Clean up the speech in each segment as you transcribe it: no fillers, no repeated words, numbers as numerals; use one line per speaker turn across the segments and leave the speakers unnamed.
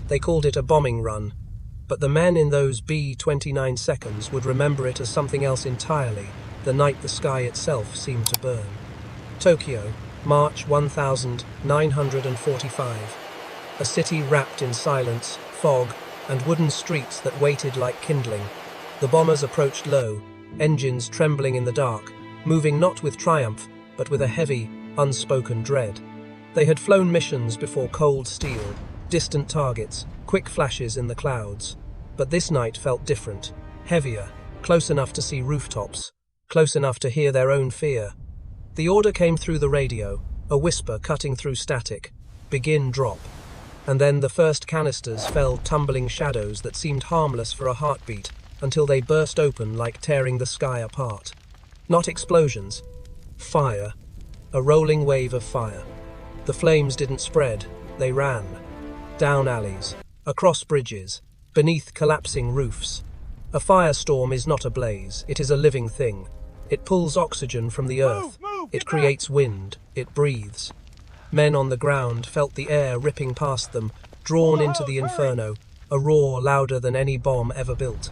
They called it a bombing run, but the men in those B-29 seconds would remember it as something else entirely, the night the sky itself seemed to burn. Tokyo, March 1945. A city wrapped in silence, fog, and wooden streets that waited like kindling. The bombers approached low, engines trembling in the dark, moving not with triumph, but with a heavy, unspoken dread. They had flown missions before cold steel, distant targets, quick flashes in the clouds. But this night felt different, heavier, close enough to see rooftops, close enough to hear their own fear. The order came through the radio, a whisper cutting through static. Begin drop. And then the first canisters fell tumbling shadows that seemed harmless for a heartbeat, until they burst open like tearing the sky apart. Not explosions. Fire. A rolling wave of fire. The flames didn't spread, they ran. Down alleys, across bridges, beneath collapsing roofs. A firestorm is not a blaze, it is a living thing. It pulls oxygen from the earth. It creates wind. It breathes. Men on the ground felt the air ripping past them, drawn into the inferno, a roar louder than any bomb ever built.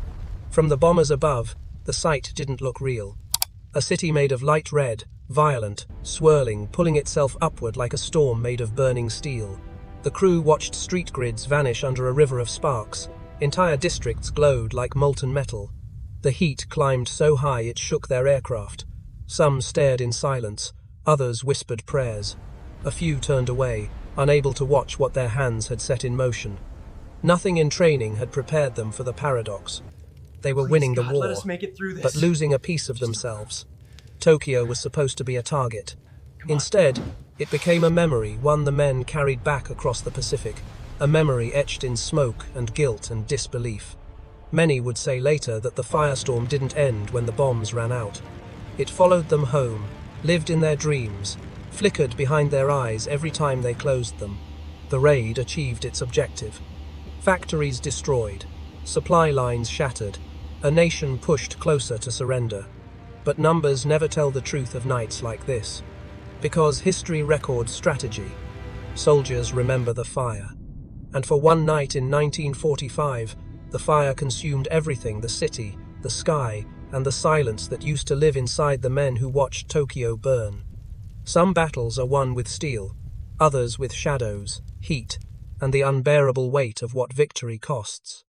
From the bombers above, the sight didn't look real. A city made of light red, violent, swirling, pulling itself upward like a storm made of burning steel. The crew watched street grids vanish under a river of sparks. Entire districts glowed like molten metal. The heat climbed so high it shook their aircraft. Some stared in silence, others whispered prayers. A few turned away, unable to watch what their hands had set in motion. Nothing in training had prepared them for the paradox. They were winning the war, but losing a piece of themselves. Tokyo was supposed to be a target. Instead, it became a memory, one the men carried back across the Pacific, a memory etched in smoke and guilt and disbelief. Many would say later that the firestorm didn't end when the bombs ran out. It followed them home, lived in their dreams, flickered behind their eyes every time they closed them. The raid achieved its objective. Factories destroyed, supply lines shattered, a nation pushed closer to surrender. But numbers never tell the truth of nights like this. Because history records strategy. Soldiers remember the fire. And for one night in 1945, the fire consumed everything: the city, the sky, and the silence that used to live inside the men who watched Tokyo burn. Some battles are won with steel, others with shadows, heat, and the unbearable weight of what victory costs.